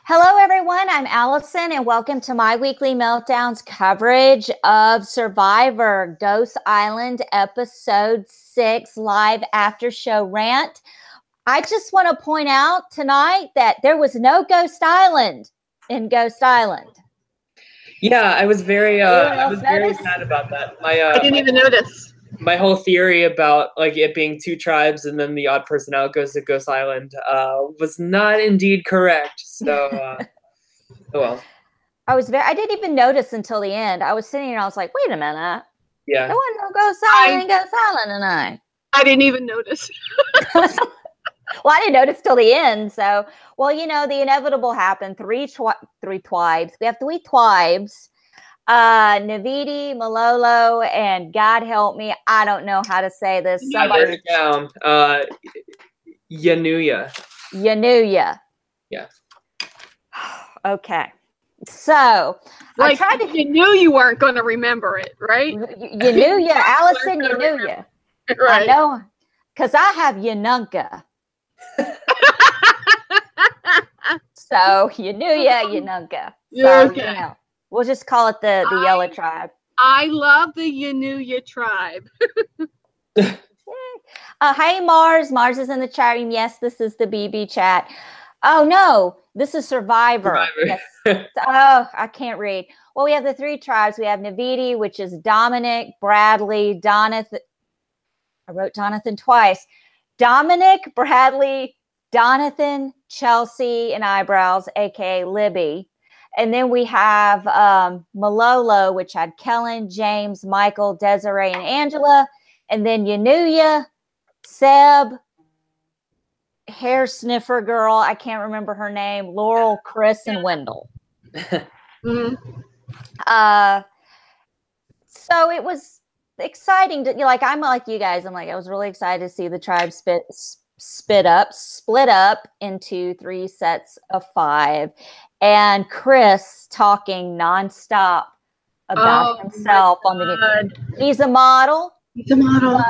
Hello, everyone. I'm Allison, and welcome to my weekly meltdowns coverage of Survivor Ghost Island Episode 6 live after show rant. I just want to point out tonight that there was no Ghost Island in Ghost Island. Yeah, I was very sad about that. I didn't even notice. My whole theory about like it being two tribes and then the odd person out goes to Ghost Island was not indeed correct. So, oh well. I didn't even notice until the end. I was sitting here and I was like, wait a minute. Yeah. There wasn't no Ghost Island in Ghost Island tonight. I didn't even notice. Well, I didn't notice till the end. So, well, you know, the inevitable happened. Three tribes. We have three tribes. Navidi, Malolo, and God help me, I don't know how to say this. I wrote it down. Yanuya. Yanuya. Yeah. Okay. So like, you knew you weren't going to remember it, right? Yanuya, Allison, Yanuya. Right. I know, because I have Yanunka. So Yanuya, Yanunka. So, okay. You know, we'll just call it the yellow tribe. I love the Yanuya tribe. Hey, Mars. Mars is in the chat room. Yes, this is the BB chat. Oh, no. This is Survivor. Yes. Oh, I can't read. Well, we have the three tribes. We have Navidi, which is Dominic, Bradley, Donathan. I wrote Donathan twice. Dominic, Bradley, Donathan, Chelsea, and Eyebrows, a.k.a. Libby. And then we have Malolo, which had Kellen, James, Michael, Desiree, and Angela. And then Yanuya, Seb, Hair Sniffer Girl, I can't remember her name, Laurel, Chris, and Wendell. Mm-hmm. So it was exciting to, like, I'm like you guys. I'm like, I was really excited to see the tribe split up into 3 sets of 5. And Chris talking nonstop about himself on the game. He's a model. He's a model.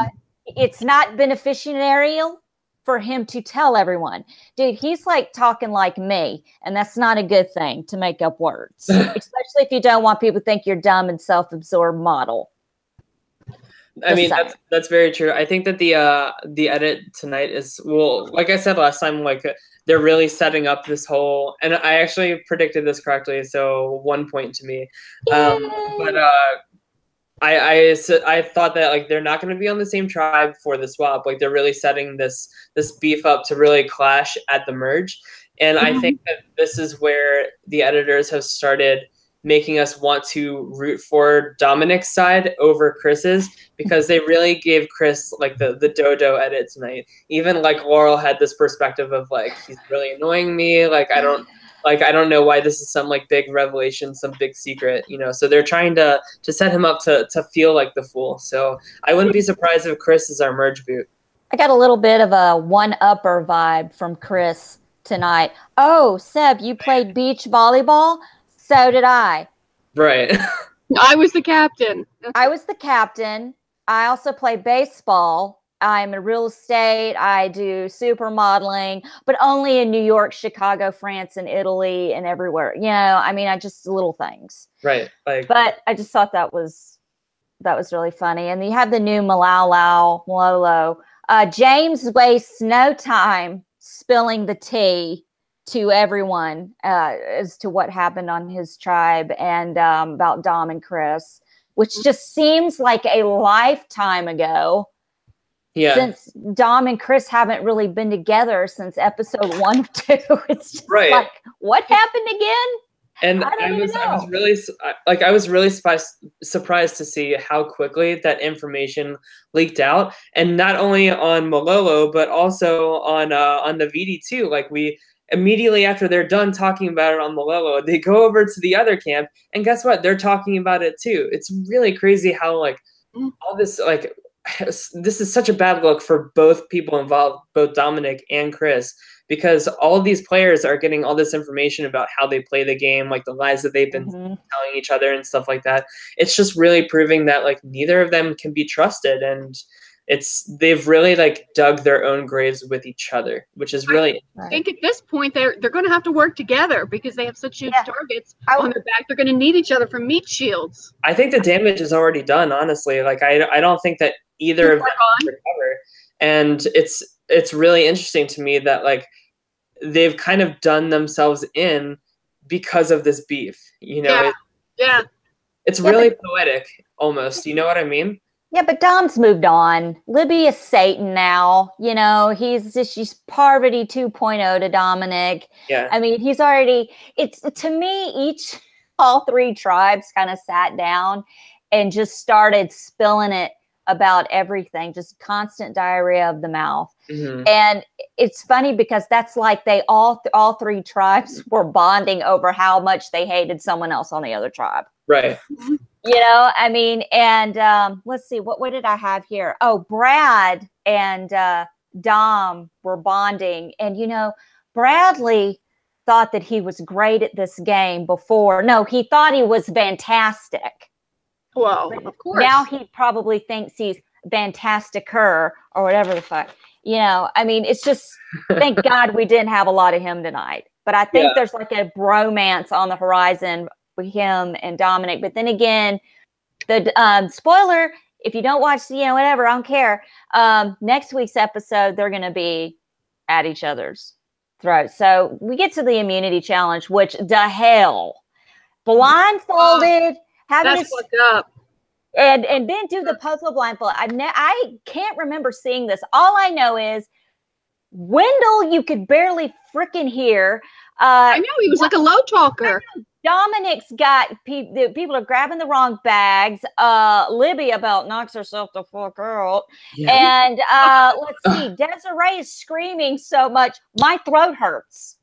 It's not beneficiarial for him to tell everyone. Dude, he's like talking like me, and that's not a good thing to make up words, especially if you don't want people to think you're dumb and self-absorbed model. I mean, that's very true. I think that the edit tonight is, well, like I said last time, like they're really setting up this whole, and I actually predicted this correctly, so 1 point to me. But I thought that like they're not going to be on the same tribe for the swap. Like they're really setting this beef up to really clash at the merge, and I think that this is where the editors have started making us want to root for Dominic's side over Chris's, because they really gave Chris like the dodo edit tonight. Even like Laurel had this perspective of like, he's really annoying me. Like I don't know why this is some like big revelation, some big secret, you know. So they're trying to set him up to feel like the fool. So I wouldn't be surprised if Chris is our merge boot. I got a little bit of a one-upper vibe from Chris tonight. Oh, Seb, you played beach volleyball? So did I. Right. I was the captain. I was the captain. I also play baseball. I'm in real estate. I do supermodeling, but only in New York, Chicago, France, and Italy, and everywhere. You know, I mean, I just little things. Right. Like, but I just thought that was really funny. And you have the new Malolo. James wastes no time spilling the tea to everyone as to what happened on his tribe and about Dom and Chris, which just seems like a lifetime ago. Yeah. Since Dom and Chris haven't really been together since episode 1 or 2. It's just right. Like, what happened again? And I was really surprised to see how quickly that information leaked out, and not only on Malolo but also on the VD too. Like we immediately after they're done talking about it on Malolo, they go over to the other camp, and guess what? They're talking about it too. It's really crazy how like all this like. This is such a bad look for both people involved, both Dominic and Chris, because all of these players are getting all this information about how they play the game, like the lies that they've been telling each other and stuff like that. It's just really proving that like neither of them can be trusted. And they've really like dug their own graves with each other, which is really. I think at this point they're going to have to work together because they have such huge targets on their back. They're going to need each other for meat shields. I think the damage is already done, honestly. Like I don't think that either of them can recover. And it's really interesting to me that like they've kind of done themselves in because of this beef. You know, it's really poetic almost. You know what I mean? Yeah, but Dom's moved on. Libby is Satan now. You know, she's Parvati 2.0 to Dominic. Yeah. I mean, it's to me, all three tribes kind of sat down and just started spilling it about everything, just constant diarrhea of the mouth. Mm-hmm. And it's funny because that's like they all three tribes were bonding over how much they hated someone else on the other tribe. Right. You know, I mean, and let's see, what did I have here? Oh, Brad and Dom were bonding. And, you know, Bradley thought that he was great at this game before. No, he thought he was fantastic. Well, of course. Now he probably thinks he's fantasticer or whatever the fuck. You know, I mean, it's just, thank God we didn't have a lot of him tonight. But I think there's like a bromance on the horizon with him and Dominic. But then again, the spoiler, if you don't watch, you know, whatever, I don't care. Next week's episode, they're going to be at each other's throats. So we get to the immunity challenge, which the hell, blindfolded, having that's fucked up. And then do the puzzle blindfold. I can't remember seeing this. All I know is Wendell, you could barely freaking hear. I know, he was like a low talker. Dominic's got people are grabbing the wrong bags. Libby about knocks herself the fuck out. Yeah. And let's see, Desiree is screaming so much, my throat hurts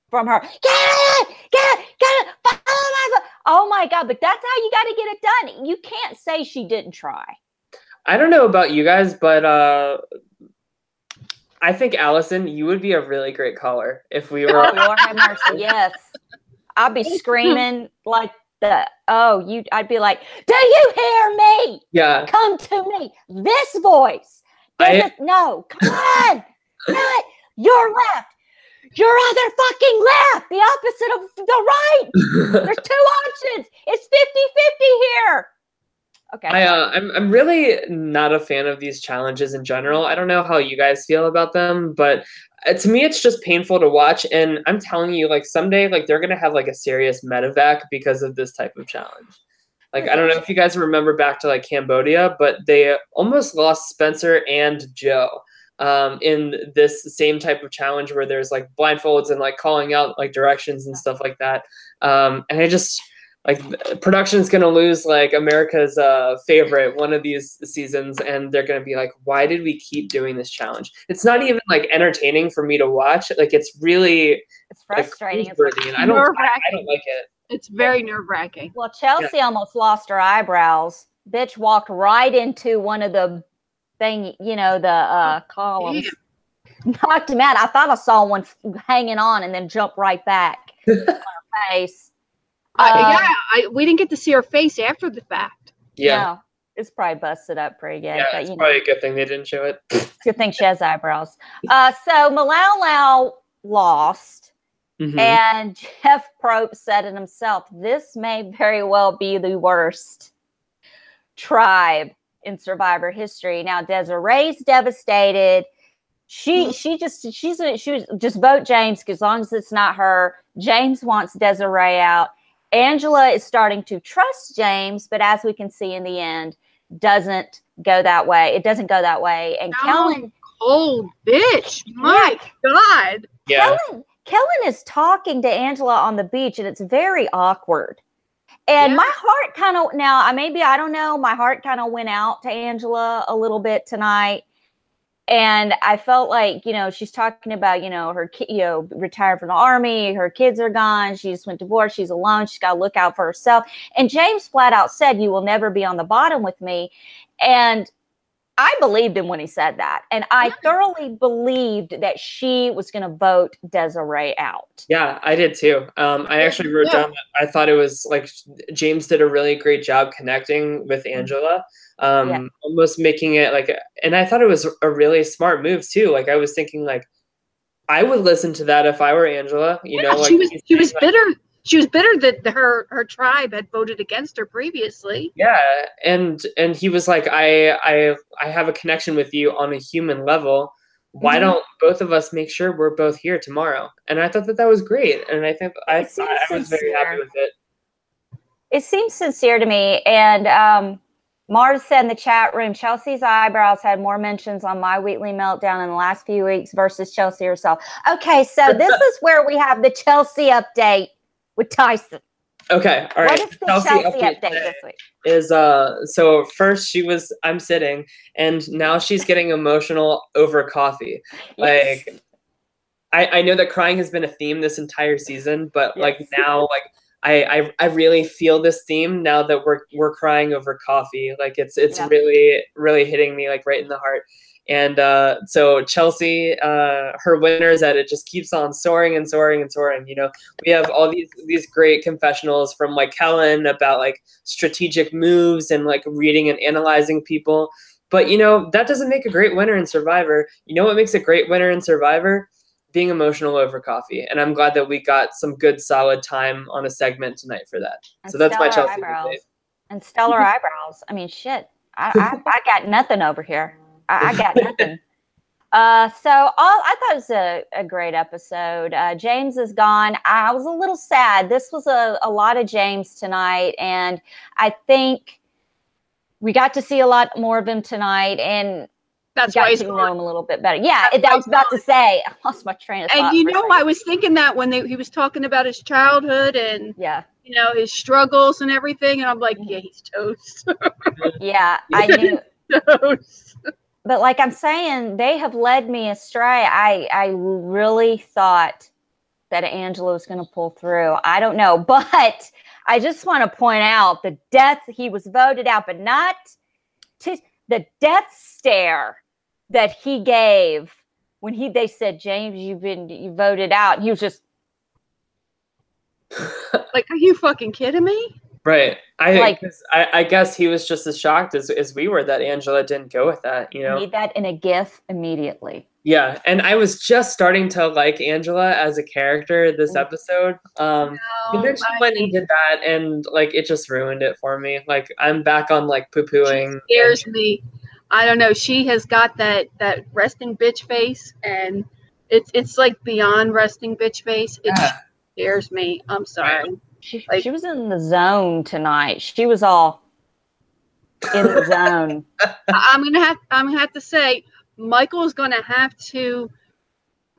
from her. Get it, oh my God, but that's how you got to get it done. You can't say she didn't try. I don't know about you guys, but I think, Allison, you would be a really great caller if we were. Oh, Lord have mercy, yes. I'd be screaming like I'd be like, do you hear me? Yeah. Come to me. This voice. No, come on. Not your left. Your other fucking left. The opposite of the right. There's two options. It's 50-50 here. Okay. I'm really not a fan of these challenges in general. I don't know how you guys feel about them, but to me, it's just painful to watch. And I'm telling you, like someday, like they're gonna have like a serious medevac because of this type of challenge. Like I don't know if you guys remember back to like Cambodia, but they almost lost Spencer and Joe in this same type of challenge where there's like blindfolds and like calling out like directions and stuff like that. And I just. Like production's gonna lose like America's favorite one of these seasons, and they're gonna be like, "Why did we keep doing this challenge?" It's not even like entertaining for me to watch. Like it's frustrating. Like, and I don't like it. It's very nerve-wracking. Well, Chelsea almost lost her eyebrows. Bitch walked right into one of the columns. Knocked him out. I thought I saw one hanging on and then jumped right back on her face. We didn't get to see her face after the fact. Yeah. No, it's probably busted up pretty good. Yeah, but, it's probably a good thing they didn't show it. Good thing she has eyebrows. So Malau lost, and Jeff Probst said it himself, this may very well be the worst tribe in Survivor history. Now, Desiree's devastated. She was just vote James, as long as it's not her. James wants Desiree out. Angela is starting to trust James, but as we can see in the end, doesn't go that way. It doesn't go that way. And Kellen, cold bitch, my God. Yeah. Kellen is talking to Angela on the beach, and it's very awkward. And my heart kind of I don't know. My heart kind of went out to Angela a little bit tonight. And I felt like, she's talking about, her kid, retired from the army, her kids are gone, she just went divorced, she's alone, she's got to look out for herself. And James flat out said, you will never be on the bottom with me. And I believed him when he said that. And I thoroughly believed that she was going to vote Desiree out. Yeah, I did too. I actually wrote down that I thought it was like James did a really great job connecting with Angela, almost making it like, and I thought it was a really smart move too. Like I was thinking like, I would listen to that if I were Angela, you know, like she was bitter. She was bitter that her tribe had voted against her previously. Yeah, and he was like, I have a connection with you on a human level. Why don't both of us make sure we're both here tomorrow? And I thought that was great, and I think I was very happy with it. It seems sincere to me. And Mars said in the chat room, Chelsea's eyebrows had more mentions on My Weekly Meltdown in the last few weeks versus Chelsea herself. Okay, so this is where we have the Chelsea update with Tyson. Okay, all right. What is the Chelsea update this week? Is so first I'm sitting, and now she's getting emotional over coffee. Yes. Like I know that crying has been a theme this entire season, but like now, like I really feel this theme now that we're crying over coffee. Like it's really hitting me like right in the heart. And so Chelsea, her winner is that it just keeps on soaring and soaring and soaring. You know, we have all these great confessionals from like Helen about like strategic moves and like reading and analyzing people. But, you know, that doesn't make a great winner in Survivor. You know what makes a great winner in Survivor? Being emotional over coffee. And I'm glad that we got some good solid time on a segment tonight for that. And so that's my Chelsea eyebrows. And stellar eyebrows. I mean, shit. I got nothing over here. I got nothing. I thought it was a great episode. James is gone. I was a little sad. This was a lot of James tonight, and I think we got to see a lot more of him tonight, and that's why he's to know him a little bit better. Yeah, I was about to say, I lost my train of thought. And you know, I was thinking that when he was talking about his childhood and you know, his struggles and everything, and I'm like, yeah, he's toast. Yeah, I knew. Toast. But like I'm saying, they have led me astray. I really thought that Angela was going to pull through. I don't know. But I just want to point out the death, he was voted out, but not to the death stare that he gave when they said, James, you voted out. And he was just like, are you fucking kidding me? Right. I guess he was just as shocked as we were that Angela didn't go with that, you know. Need that in a GIF immediately. Yeah, and I was just starting to like Angela as a character this episode. And then she went and did that, and like it just ruined it for me. Like I'm back on like poo-pooing. She scares me. I don't know. She has got that resting bitch face, and it's like beyond resting bitch face. It scares me. I'm sorry. She was in the zone tonight. She was all in the zone. I'm gonna have to say, Michael is gonna have to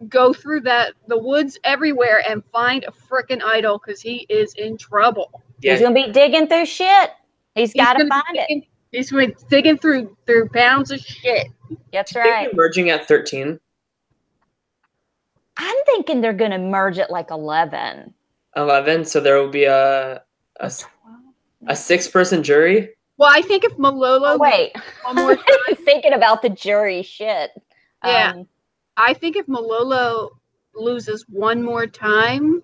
go through the woods everywhere and find a frickin' idol because he is in trouble. Yeah. He's gonna be digging through shit. He's got to find it. He's been digging through pounds of shit. That's right. Merging at 13. I'm thinking they're gonna merge at like 11. 11, so there will be a 6-person jury. Well, I think if Malolo wait one more time, thinking about the jury shit. Yeah, I think if Malolo loses one more time,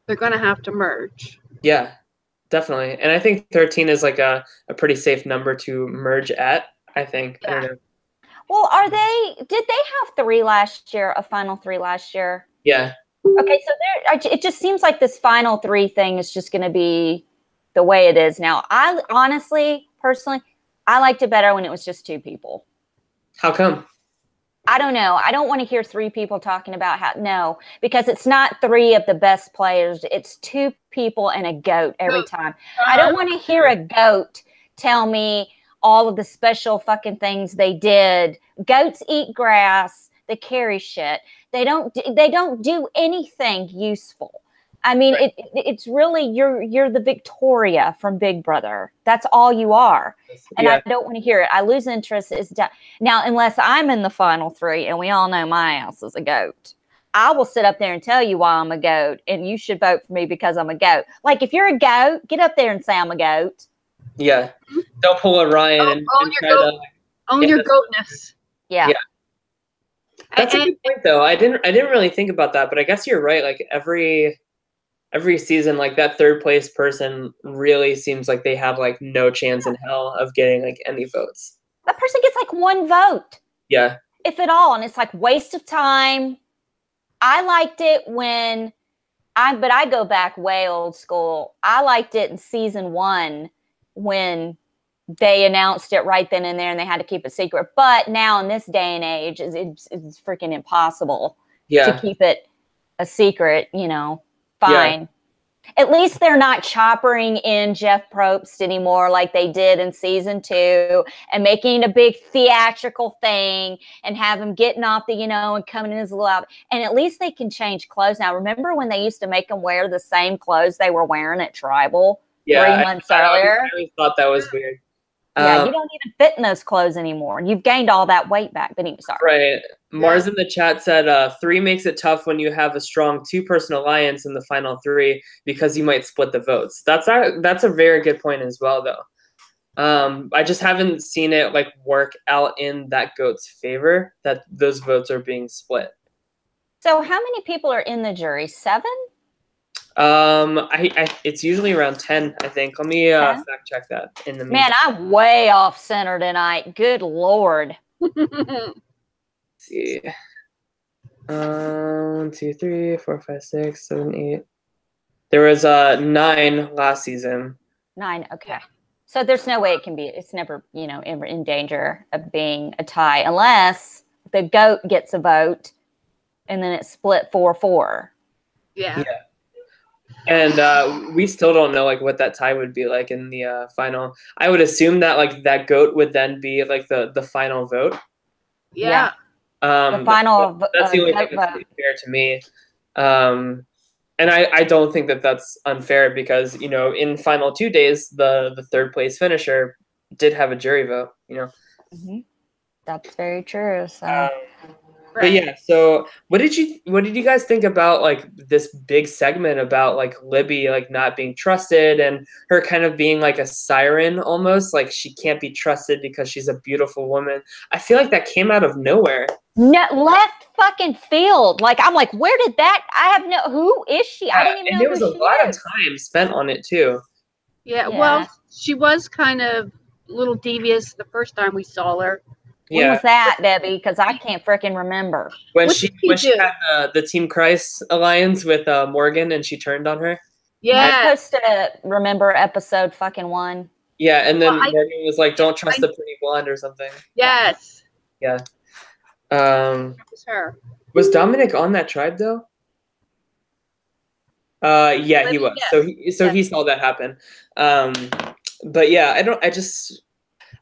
they're gonna have to merge. Yeah, definitely. And I think 13 is like a pretty safe number to merge at. I think. Yeah. I don't know. Well, did they have 3 last year? A final 3 last year? Yeah. Okay, so it just seems like this final 3 thing is just going to be the way it is now. I honestly, personally, I liked it better when it was just 2 people. How come? I don't know. I don't want to hear 3 people talking about because it's not 3 of the best players. It's 2 people and a goat every time. I don't want to hear a goat tell me all of the special fucking things they did. Goats eat grass. They carry shit. They don't do anything useful. I mean, right. It's really you're the Victoria from Big Brother. That's all you are. And I don't want to hear it. I lose interest. Now, unless I'm in the final 3, and we all know my ass is a goat. I will sit up there and tell you why I'm a goat, and you should vote for me because I'm a goat. Like, if you're a goat, get up there and say I'm a goat. Yeah. Don't pull a Ryan and try to own your goatness. Yeah. That's a good point, though. I didn't really think about that, but I guess you're right. Like every season, like that third place person really seems like they have like no chance in hell of getting like any votes. That person gets like 1 vote. Yeah. If at all. And it's like waste of time. I liked it when but I go back way old school. I liked it in season 1 when they announced it right then and there and they had to keep it secret. But now in this day and age, it's freaking impossible to keep it a secret, you know, fine. Yeah. At least they're not choppering in Jeff Probst anymore like they did in season 2 and making a big theatrical thing and have him getting off the, you know, and coming in his little outfit. And at least they can change clothes now. Remember when they used to make them wear the same clothes they were wearing at Tribal 3 months earlier? I always thought that was weird. Yeah, you don't even fit in those clothes anymore. You've gained all that weight back. But sorry. Right. Mars in the chat said 3 makes it tough when you have a strong 2-person alliance in the final 3 because you might split the votes. That's a very good point as well, though. I just haven't seen it like work out in that goat's favor that those votes are being split. So how many people are in the jury? 7? It's usually around 10, I think. Let me fact check that in the meantime. Man, I'm way off center tonight. Good Lord. Let's see. 1, 2, 3, 4, 5, 6, 7, 8. There was 9 last season. 9, okay. So there's no way it can be. It's never, you know, in danger of being a tie unless the goat gets a vote and then it's split 4-4. Yeah. And we still don't know like what that tie would be like in the final. I would assume that like that goat would then be like the final vote. Yeah. The final. That's the only thing that's fair to me. And I don't think that that's unfair because, you know, in final 2 days, the third place finisher did have a jury vote, you know. Mm-hmm. That's very true. So. But yeah, so what did you guys think about like this big segment about like Libby like not being trusted and her kind of being like a siren almost, like she can't be trusted because she's a beautiful woman? I feel like that came out of nowhere. No, left fucking field. Like I'm like, where did that? Who is she? Yeah, I didn't even know there was a lot of time spent on it too. Yeah, well, she was kind of a little devious the first time we saw her. When was that, Debbie? Because I can't freaking remember. When she had the Team Christ alliance with Morgan and she turned on her. Yeah. I'm supposed to remember episode fucking 1. Yeah, and then Morgan was like, "Don't trust the pretty blonde" or something. Yes. Yeah. It was her. Was Dominic on that tribe though? Yeah, he was. Yes. So he saw that happen. But yeah,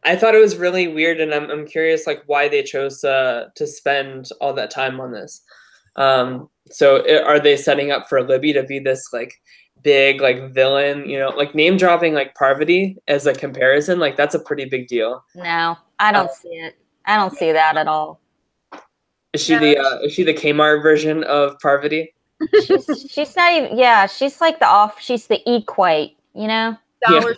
I thought it was really weird, and I'm curious like why they chose to spend all that time on this. So are they setting up for Libby to be this like big like villain? You know, like name dropping like Parvati as a comparison, like that's a pretty big deal. No, I don't see it. I don't see that at all. Is she the Kmart version of Parvati? She's not even. Yeah, she's like she's the equate. You know. Dollar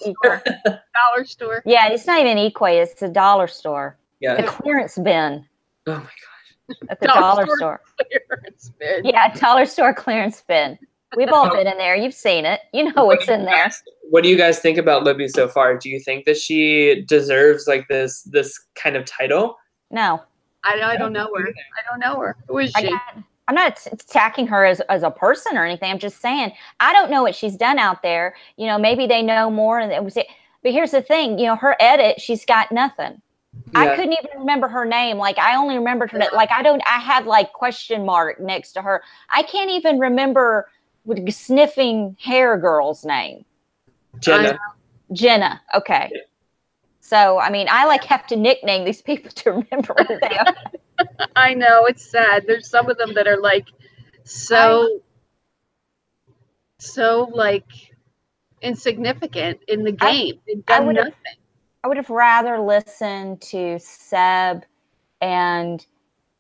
store. Yeah, it's not even equate. It's a dollar store. Yeah. The clearance bin. Oh my gosh. At the dollar store. Clearance bin. Yeah, dollar store clearance bin. We've all been in there. You've seen it. You know what's in there. What do you guys think about Libby so far? Do you think that she deserves like this kind of title? No. I don't know her. I don't know her. Who is she? I'm not attacking her as a person or anything. I'm just saying I don't know what she's done out there. You know, maybe they know more. But here's the thing. You know, her edit, she's got nothing. Yeah. I couldn't even remember her name. Like I only remembered her. Like I had like question mark next to her. I can't even remember sniffing hair girl's name. Jenna. Okay. Yeah. So, I mean, I like have to nickname these people to remember who they are. I know, it's sad. There's some of them that are like so like insignificant in the game. They've done nothing. I would have rather listened to Seb and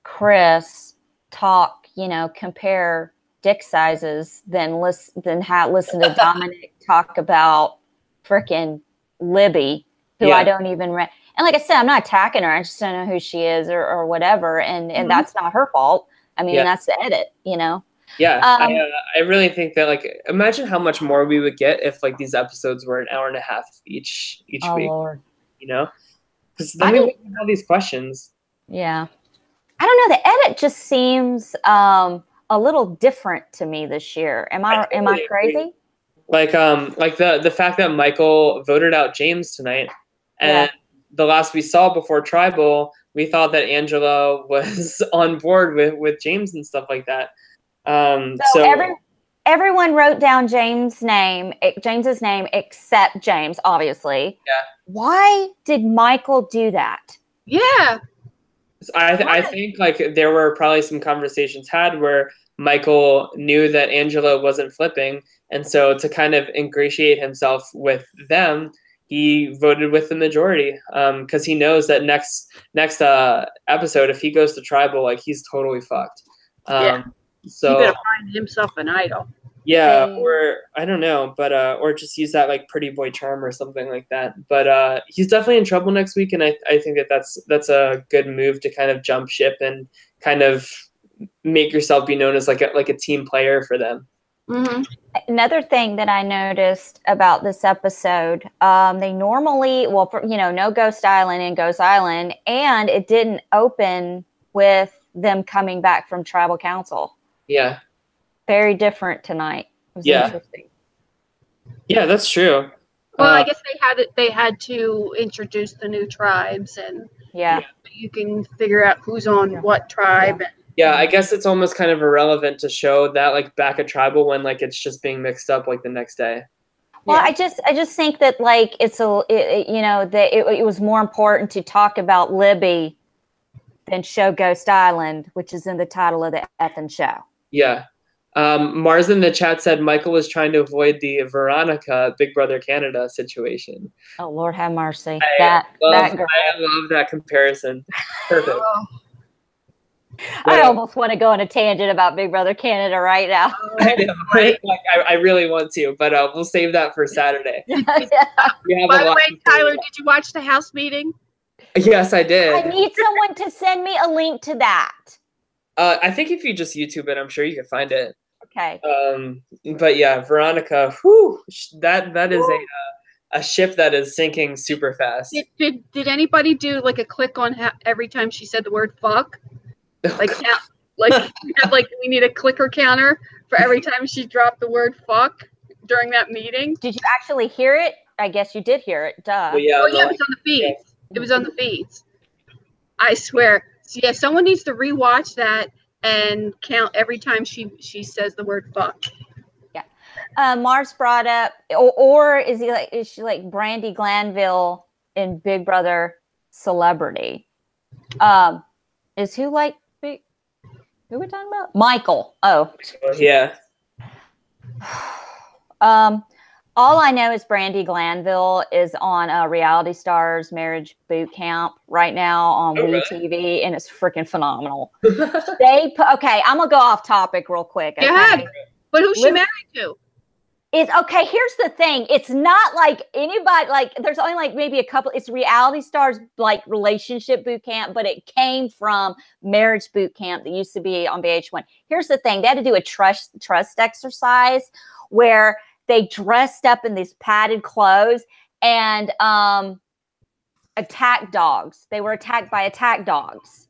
Chris talk, you know, compare dick sizes than listen to Dominic talk about frickin' Libby, who Yeah. I don't even and like I said, I'm not attacking her. I just don't know who she is or whatever, and that's not her fault. I mean, that's the edit, you know. Yeah, I really think that, like, imagine how much more we would get if, like, these episodes were an hour and a half each week. Lord. You know, because then we wouldn't have these questions. Yeah, I don't know. The edit just seems a little different to me this year. Am I crazy? Like the fact that Michael voted out James tonight, and the last we saw before Tribal, we thought that Angela was on board with James and stuff like that. So everyone wrote down James's name except James, obviously. Yeah. Why did Michael do that? Yeah. I think, like, there were probably some conversations had where Michael knew that Angela wasn't flipping, and so to kind of ingratiate himself with them, he voted with the majority, because he knows that next episode, if he goes to Tribal, like, he's totally fucked. So he better find himself an idol. Yeah, or I don't know, but or just use that, like, pretty boy charm or something like that. But he's definitely in trouble next week, and I think that's a good move to kind of jump ship and kind of make yourself be known as like a team player for them. Mm-hmm. Another thing that I noticed about this episode, they normally, no Ghost Island and Ghost Island, and it didn't open with them coming back from Tribal Council. Yeah. Very different tonight. It was interesting. Yeah, that's true. Well, I guess they had to introduce the new tribes, and you can figure out who's on what tribe. Yeah, I guess it's almost kind of irrelevant to show that, like, back at Tribal when, like, it's just being mixed up, like, the next day. Well, I just think that, like, it was more important to talk about Libby than show Ghost Island, which is in the title of the effing show. Yeah. Mars in the chat said Michael was trying to avoid the Veronica Big Brother Canada situation. Oh, Lord have mercy. I love that comparison. Perfect. I almost want to go on a tangent about Big Brother Canada right now. I know, right? Like, I really want to, but we'll save that for Saturday. By the way, Tyler, did you watch the House meeting? Yes, I did. I need someone to send me a link to that. I think if you just YouTube it, I'm sure you can find it. Okay. But yeah, Veronica, whew, that is a ship that is sinking super fast. Did anybody do, like, a click on every time she said the word fuck? Like, we need a clicker counter for every time she dropped the word fuck during that meeting. Did you actually hear it? I guess you did hear it. Duh. Well, yeah, it was on the feeds. Yeah. It was on the feeds. I swear. So yeah, someone needs to rewatch that and count every time she says the word fuck. Yeah. Mars brought up, or is she like Brandy Glanville in Big Brother Celebrity? Is who like big? Who are we talking about? Michael. Oh. Yeah. All I know is Brandy Glanville is on Reality Stars Marriage Boot Camp right now on WeTV, and it's freaking phenomenal. Okay, I'm gonna go off topic real quick. Okay? Yeah, but who's she married to? It's okay. Here's the thing. It's not like anybody, like, there's only like maybe a couple. It's Reality Stars, like, relationship boot camp, but it came from Marriage Boot Camp that used to be on VH1. Here's the thing. They had to do a trust exercise where they dressed up in these padded clothes and attacked dogs. They were attacked by attack dogs.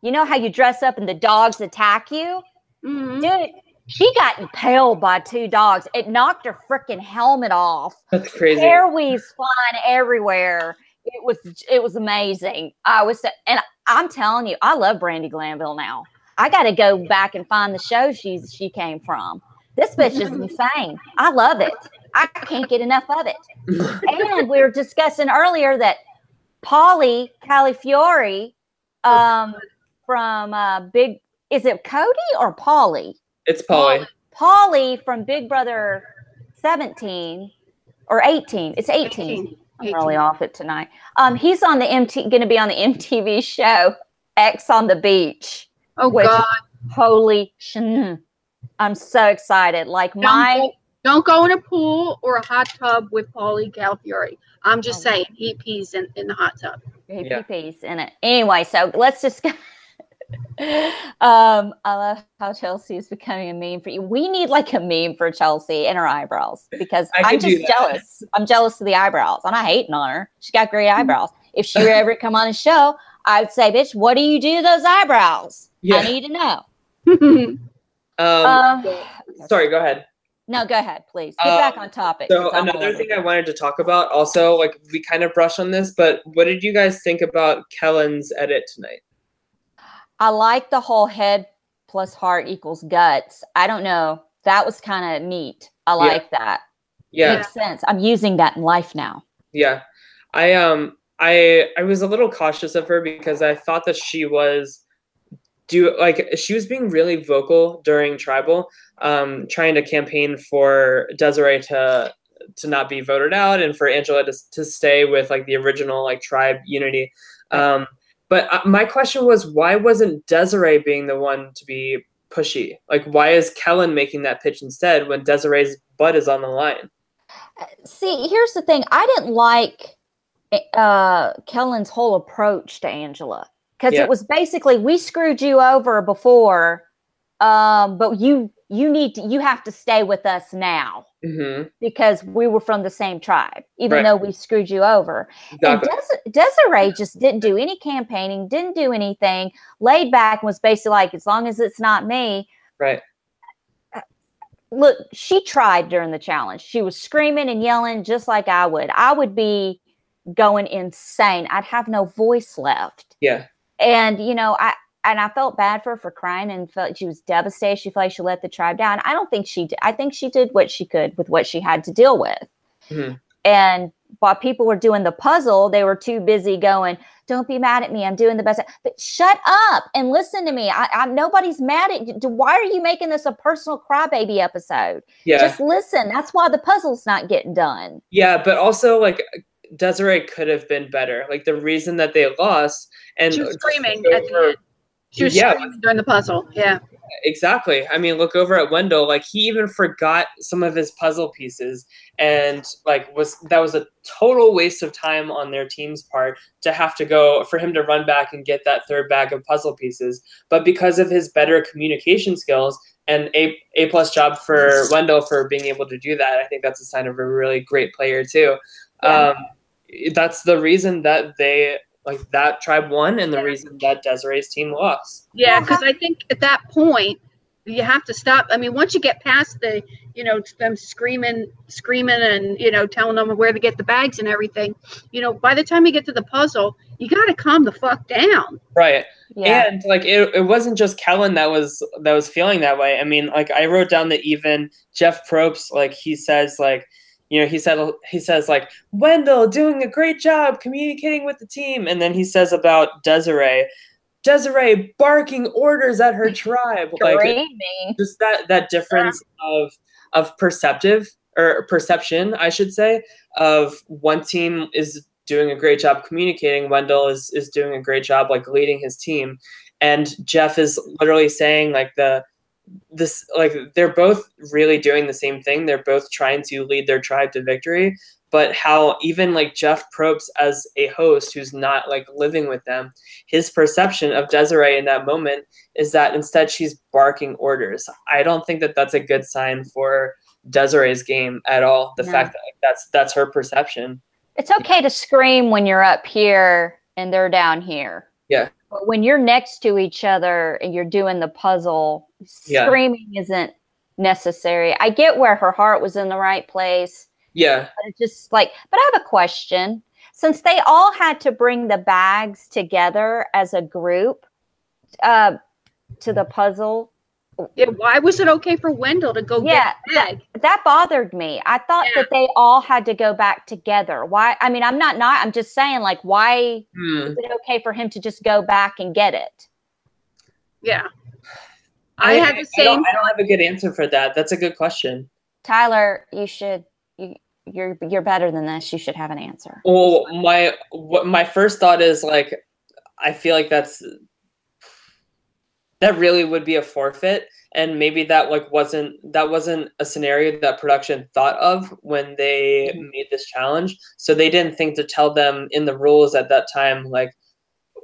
You know how you dress up and the dogs attack you? Mm-hmm. Dude, she got impaled by 2 dogs. It knocked her freaking helmet off. That's crazy. Hair weaves flying everywhere. It was amazing. And I'm telling you, I love Brandy Glanville now. I got to go back and find the show she came from. This bitch is insane. I love it. I can't get enough of it. And we were discussing earlier that Polly Califiore from Big, is it Cody or Polly? It's Polly. Polly from Big Brother 17 or 18. It's 18. I'm really off it tonight. He's on the going to be on the MTV show X on the Beach. Oh God! Holy shit! I'm so excited. Like, don't Don't go in a pool or a hot tub with Paulie Calafiore. I'm just saying, he pees in the hot tub. He pees in it. Anyway, so let's just go. I love how Chelsea is becoming a meme for you. We need like a meme for Chelsea and her eyebrows, because I'm just jealous. I'm jealous of the eyebrows. I'm not hating on her. She's got great eyebrows. If she were ever come on a show, I would say, bitch, what do you do to those eyebrows? Yeah. I need to know. Sorry, go ahead. No, go ahead, please. Get back on topic. So another thing I wanted to talk about also, like we kind of brushed on this, but what did you guys think about Kellen's edit tonight? I like the whole head plus heart equals guts. I don't know. That was kind of neat. I like that. Yeah. Makes sense. I'm using that in life now. Yeah. I was a little cautious of her because I thought that she was being really vocal during Tribal, trying to campaign for Desiree to not be voted out and for Angela to stay with like the original like tribe unity. But my question was, why wasn't Desiree being the one to be pushy? Like, why is Kellen making that pitch instead when Desiree's butt is on the line? See, here's the thing. I didn't like Kellen's whole approach to Angela, because it was basically, we screwed you over before, but you have to stay with us now because we were from the same tribe, even though we screwed you over. Exactly. And Desiree just didn't do any campaigning, didn't do anything, laid back, and was basically like, as long as it's not me. Right. Look, she tried during the challenge. She was screaming and yelling just like I would. I would be going insane. I'd have no voice left. Yeah. And, you know, I felt bad for her for crying and felt she was devastated. She felt like she let the tribe down. I don't think she did. I think she did what she could with what she had to deal with. And while people were doing the puzzle, they were too busy going, don't be mad at me. I'm doing the best. But shut up and listen to me. I'm nobody's mad at you. Why are you making this a personal crybaby episode? Yeah. Just listen. That's why the puzzle's not getting done. Yeah, but also like Desiree could have been better. Like the reason that they lost, and she was screaming at the end. She was screaming during the puzzle. Yeah. Exactly. I mean, look over at Wendell. Like he even forgot some of his puzzle pieces, and like that was a total waste of time on their team's part to have to go for him to run back and get that third bag of puzzle pieces. But because of his better communication skills, and A+ job for Wendell for being able to do that, I think that's a sign of a really great player too. Yeah. That's the reason that they. Like that tribe won, and the reason that Desiree's team lost. Yeah, because I think at that point you have to stop. I mean, once you get past the, you know, them screaming, and you know, telling them where to get the bags and everything, you know, by the time you get to the puzzle, you got to calm the fuck down. Right. Yeah. And like it wasn't just Kellen that was feeling that way. I mean, like I wrote down that even Jeff Probst, like he says, like. You know, he says like, Wendell doing a great job communicating with the team. And then he says about Desiree barking orders at her tribe. Like just that difference of perception, I should say, of one team is doing a great job communicating. Wendell is doing a great job like leading his team. And Jeff is literally saying like they're both really doing the same thing. They're both trying to lead their tribe to victory, but how even like Jeff Probst as a host who's not like living with them, his perception of Desiree in that moment is that instead she's barking orders. I don't think that that's a good sign for Desiree's game at all. The fact that like, that's her perception. It's okay to scream when you're up here and they're down here. Yeah. But when you're next to each other and you're doing the puzzle, screaming isn't necessary. I get where her heart was in the right place. Yeah. But it's just like, but I have a question. Since they all had to bring the bags together as a group to the puzzle. Yeah, why was it okay for Wendell to go get the bag? That bothered me. I thought that they all had to go back together. Why? I mean, I'm just saying, like, why is it okay for him to just go back and get it? Yeah. I had the same. I don't have a good answer for that. That's a good question. Tyler, you're better than this. You should have an answer. Well, my first thought is like, I feel like that's that really would be a forfeit. And maybe that like wasn't a scenario that production thought of when they made this challenge. So they didn't think to tell them in the rules at that time, like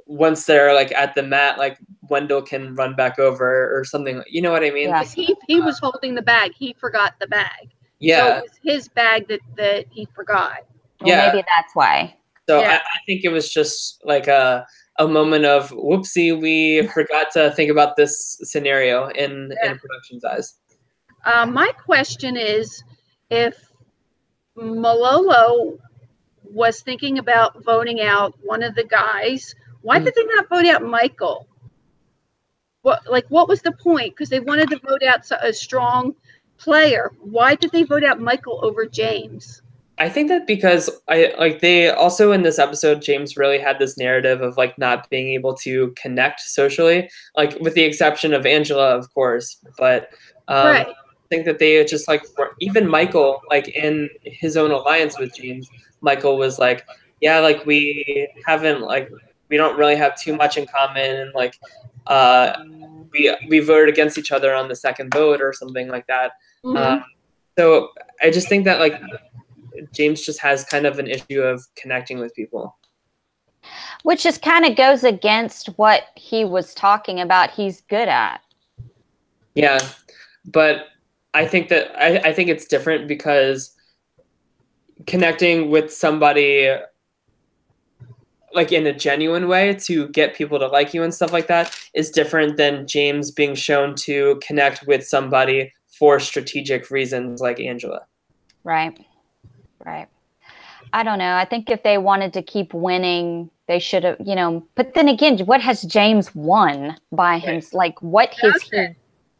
once they're like at the mat, like Wendell can run back over or something. You know what I mean? Yeah. He was holding the bag. He forgot the bag. Yeah. So it was his bag that he forgot. Well, maybe that's why. So I think it was just like a moment of whoopsie, we forgot to think about this scenario in production's eyes. My question is, if Malolo was thinking about voting out one of the guys, why did they not vote out Michael? What was the point? Because they wanted to vote out a strong player. Why did they vote out Michael over James? I think that because they also in this episode, James really had this narrative of like not being able to connect socially, like with the exception of Angela, of course. But I think that they just like even Michael, like in his own alliance with James, Michael was like, yeah, like we don't really have too much in common, and like we voted against each other on the second vote or something like that. So I just think that like James just has kind of an issue of connecting with people. Which just kind of goes against what he was talking about he's good at. Yeah, but I think that I think it's different because connecting with somebody like in a genuine way to get people to like you and stuff like that is different than James being shown to connect with somebody for strategic reasons like Angela. Right. I don't know. I think if they wanted to keep winning, they should have, but then again, what has James won by him? Like what his he?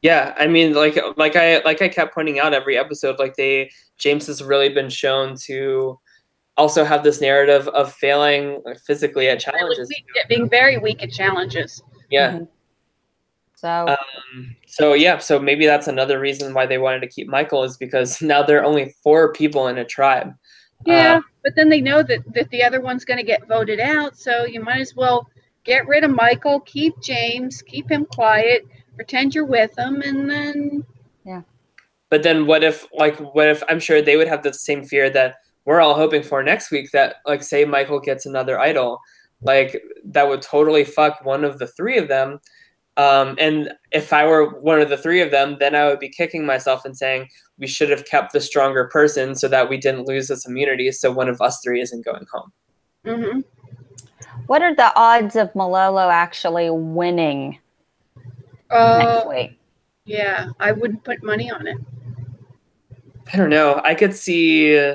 Yeah, I mean, like I kept pointing out every episode, like James has really been shown to also have this narrative of failing physically at challenges, being very weak at challenges. Yeah. So maybe that's another reason why they wanted to keep Michael, is because now there are only 4 people in a tribe. Yeah, but then they know that the other one's going to get voted out, so you might as well get rid of Michael, keep James, keep him quiet, pretend you're with him, and then But then what if I'm sure they would have the same fear that we're all hoping for next week, that like say Michael gets another idol, like that would totally fuck one of the 3 of them. And if I were one of the 3 of them, then I would be kicking myself and saying we should have kept the stronger person so that we didn't lose this immunity, so one of us 3 isn't going home. What are the odds of Malolo actually winning next week? Yeah, I wouldn't put money on it. I don't know. I could see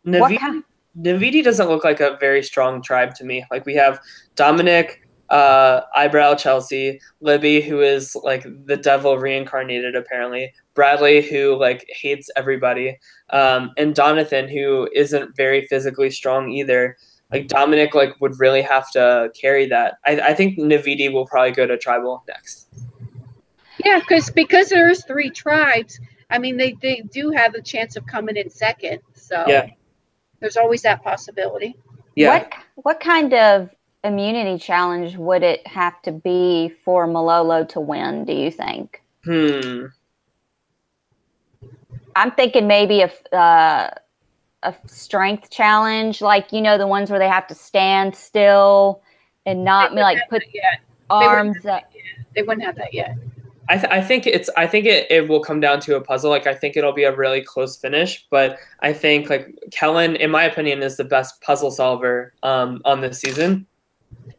Navidi doesn't look like a very strong tribe to me. Like we have Dominic, Eyebrow Chelsea, Libby, who is like the devil reincarnated apparently, Bradley, who like hates everybody, and Donathan, who isn't very physically strong either. Like Dominic like would really have to carry that. I think Navidi will probably go to tribal next. Yeah, because there's 3 tribes. I mean, they do have a chance of coming in second. So there's always that possibility. Yeah. What kind of immunity challenge would it have to be for Malolo to win, do you think? I'm thinking maybe a strength challenge, like the ones where they have to stand still and not like put arms up. They wouldn't have that yet. I think it will come down to a puzzle. Like I think it'll be a really close finish, but I think like Kellen, in my opinion, is the best puzzle solver on this season,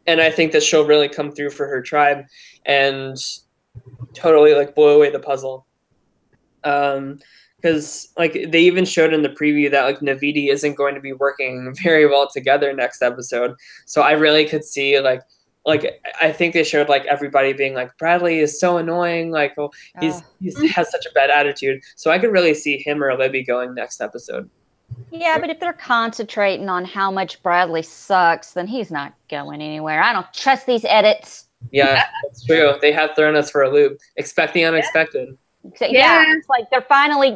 and I think that she'll really come through for her tribe and totally like blow away the puzzle. Because like they even showed in the preview that like Navidi isn't going to be working very well together next episode, so I really could see like I think they showed like everybody being like Bradley is so annoying, like he has such a bad attitude, so I could really see him or Libby going next episode. Yeah, but if they're concentrating on how much Bradley sucks, then he's not going anywhere. I don't trust these edits. Yeah, that's true. They have thrown us for a loop. Expect the unexpected. Yeah, it's like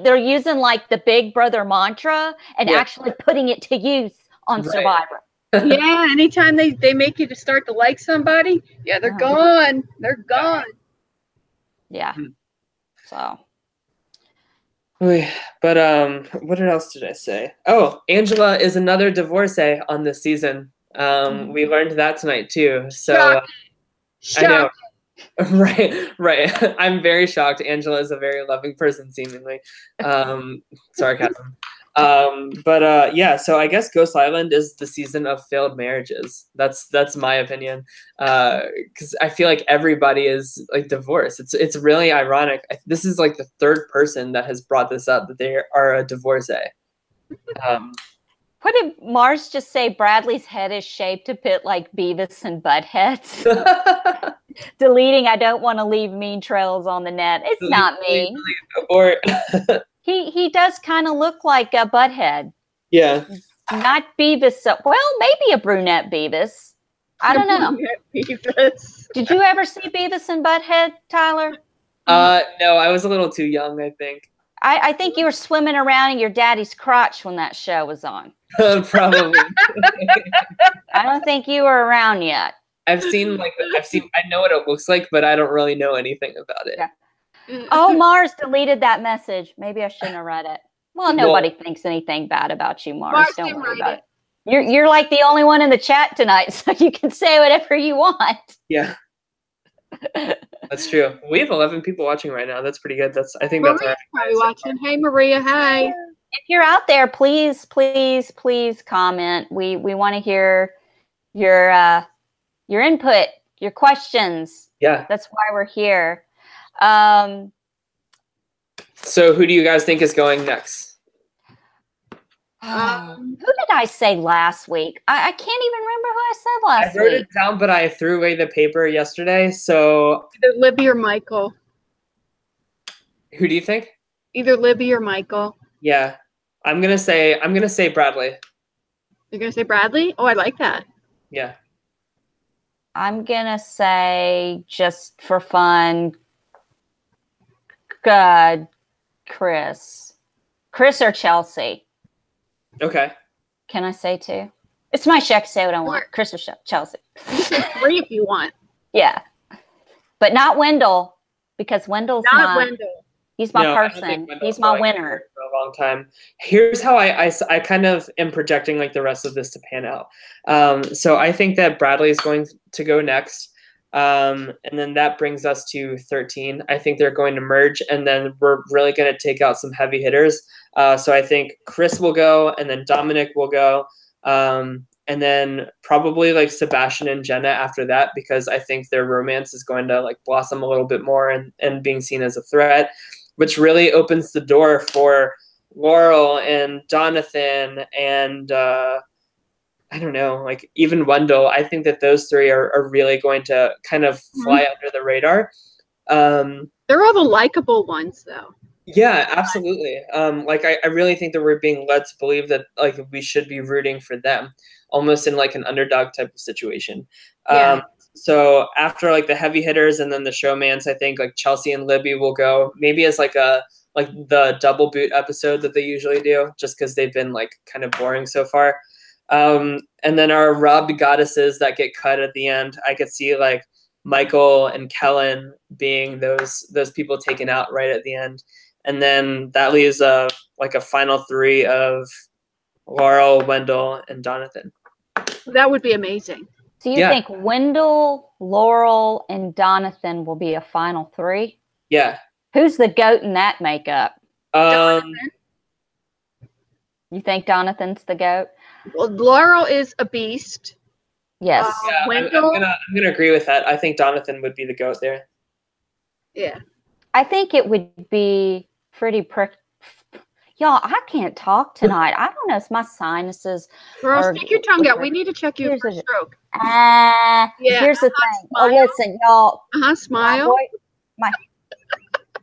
they're using like the Big Brother mantra and actually putting it to use on Survivor. Yeah, anytime they make you to start to like somebody, they're gone. They're gone. Yeah. So. But what else did I say? Oh, Angela is another divorcee on this season. We learned that tonight too. So I know. Right. I'm very shocked. Angela is a very loving person, seemingly. Sarcasm. Yeah, so I guess Ghost Island is the season of failed marriages. That's my opinion. Because I feel like everybody is like divorced. It's really ironic. This is like the third person that has brought this up, that they are a divorcee. What did Mars just say? Bradley's head is shaped a bit like Beavis and Butthead's. Deleting, I don't want to leave mean trails on the net. It's not mean. Or he does kind of look like a Butthead. Yeah. Not Beavis. Well, maybe a brunette Beavis. I don't know. Beavis. Did you ever see Beavis and Butthead, Tyler? No, I was a little too young, I think. I think you were swimming around in your daddy's crotch when that show was on. Probably. I don't think you were around yet. I know what it looks like, but I don't really know anything about it. Yeah. Oh, Mars deleted that message. Maybe I shouldn't have read it. Well, nobody thinks anything bad about you, Mars. Don't worry about it. You're like the only one in the chat tonight, so you can say whatever you want. Yeah. That's true. We have 11 people watching right now. That's pretty good. I think that's all right. Probably watching. Hey, Maria. Hey. If you're out there, please comment. We want to hear your input, your questions. Yeah. That's why we're here. So who do you guys think is going next? Who did I say last week? I can't even remember who I said last week. I wrote it down, but I threw away the paper yesterday. So either Libby or Michael. Who do you think? Either Libby or Michael. Yeah. I'm gonna say Bradley. You're gonna say Bradley? Oh, I like that. Yeah. I'm gonna say, just for fun, God, Chris or Chelsea. Okay. Can I say two? It's my check. Say what I want. Chris or Chelsea. Three if you want. Yeah, but not Wendell, because Wendell's not Wendell. He's my person. He's my winner. For a long time. Here's how I kind of am projecting like the rest of this to pan out. So I think that Bradley is going to go next. And then that brings us to 13. I think they're going to merge, and then we're really going to take out some heavy hitters. So I think Chris will go, and then Dominic will go. And then probably like Sebastian and Jenna after that, because I think their romance is going to like blossom a little bit more and being seen as a threat, which really opens the door for Laurel and Jonathan and I don't know, like even Wendell. I think that those three are really going to kind of fly under the radar. They're all the likable ones, though. Yeah, absolutely. Like I really think that we're being led to believe that like we should be rooting for them, almost in like an underdog type of situation. Yeah. So after like the heavy hitters and then the showmans, I think like Chelsea and Libby will go maybe as like the double boot episode that they usually do, just because they've been like kind of boring so far. And then our robbed goddesses that get cut at the end, I could see like Michael and Kellen being those people taken out right at the end. And then that leaves like a final three of Laurel, Wendell, and Jonathan. That would be amazing. So you think Wendell, Laurel, and Jonathan will be a final three? Yeah. Who's the GOAT in that makeup? Jonathan. You think Jonathan's the GOAT? Well, Laurel is a beast. Yes. Yeah, Wendell, I'm gonna agree with that. I think Jonathan would be the GOAT there. Yeah. I think it would be pretty Y'all, I can't talk tonight. I don't know. It's my sinuses. Girl, stick your tongue out. We need to check you for a stroke. Here's the thing. Smile. Oh, listen, y'all. Smile.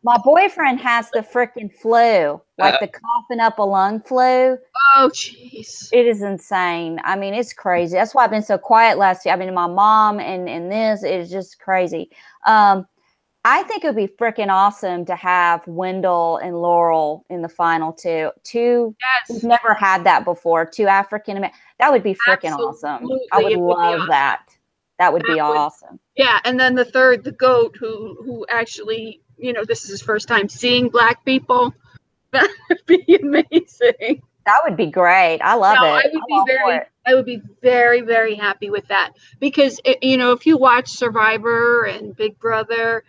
My boyfriend has the freaking flu, like the coughing up a lung flu. Oh, jeez. It is insane. I mean, it's crazy. That's why I've been so quiet last year. I mean, my mom and this is just crazy. I think it would be freaking awesome to have Wendell and Laurel in the final two. We've never had that before. Two African American. That would be freaking awesome. I would love that. That would be awesome. Yeah, and then the third, the GOAT, who actually this is his first time seeing black people. That would be amazing. That would be great. I love it. I would be very, very happy with that because if you watch Survivor and Big Brother,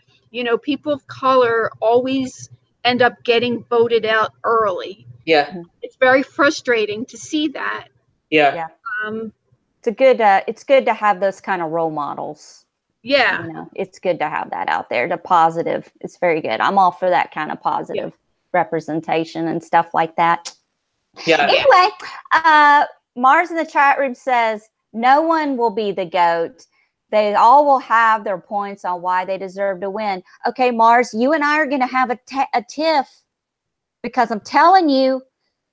people of color always end up getting voted out early. Yeah. It's very frustrating to see that. Yeah. It's good to have those kind of role models. Yeah. It's good to have that out there. The positive. It's very good. I'm all for that kind of positive representation and stuff like that. Yeah. Anyway, Mars in the chat room says no one will be the GOAT. They all will have their points on why they deserve to win. Okay, Mars, you and I are going to have a tiff because I'm telling you,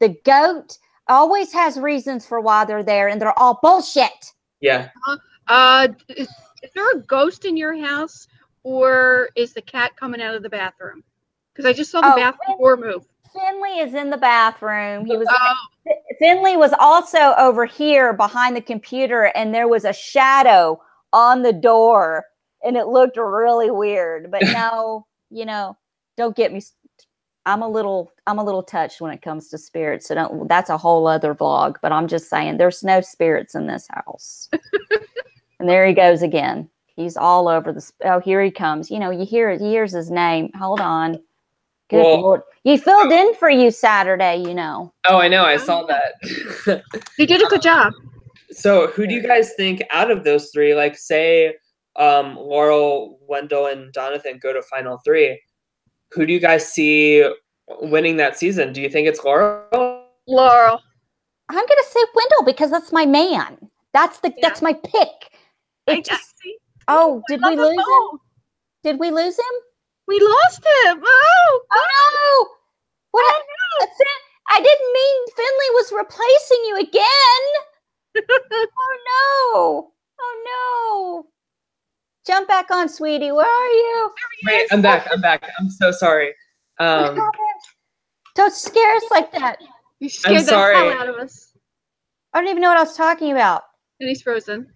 the GOAT always has reasons for why they're there, and they're all bullshit. Yeah. Is there a ghost in your house, or is the cat coming out of the bathroom? Because I just saw the bathroom door move. Finley is in the bathroom. Finley was also over here behind the computer, and there was a shadow on the door, and it looked really weird. But no, don't get me. I'm a little touched when it comes to spirits. So that's a whole other vlog. But I'm just saying, there's no spirits in this house. And there he goes again. He's all over the. Oh, here he comes. You hears his name. Hold on. Good Lord. He filled in for you Saturday, Oh, I know. I saw that. He did a good job. So who do you guys think out of those three, like say Laurel, Wendell, and Jonathan go to final 3, who do you guys see winning that season? Do you think it's Laurel? Laurel. I'm going to say Wendell because that's my man. That's my pick. Did we lose him? Did we lose him? We lost him. Oh no! What? Oh, no. I didn't mean Finley was replacing you again. Oh no! Jump back on, sweetie. Where are you? Wait, I'm back. I'm so sorry. Don't scare us like that. You scared the hell out of us. I don't even know what I was talking about. And he's frozen.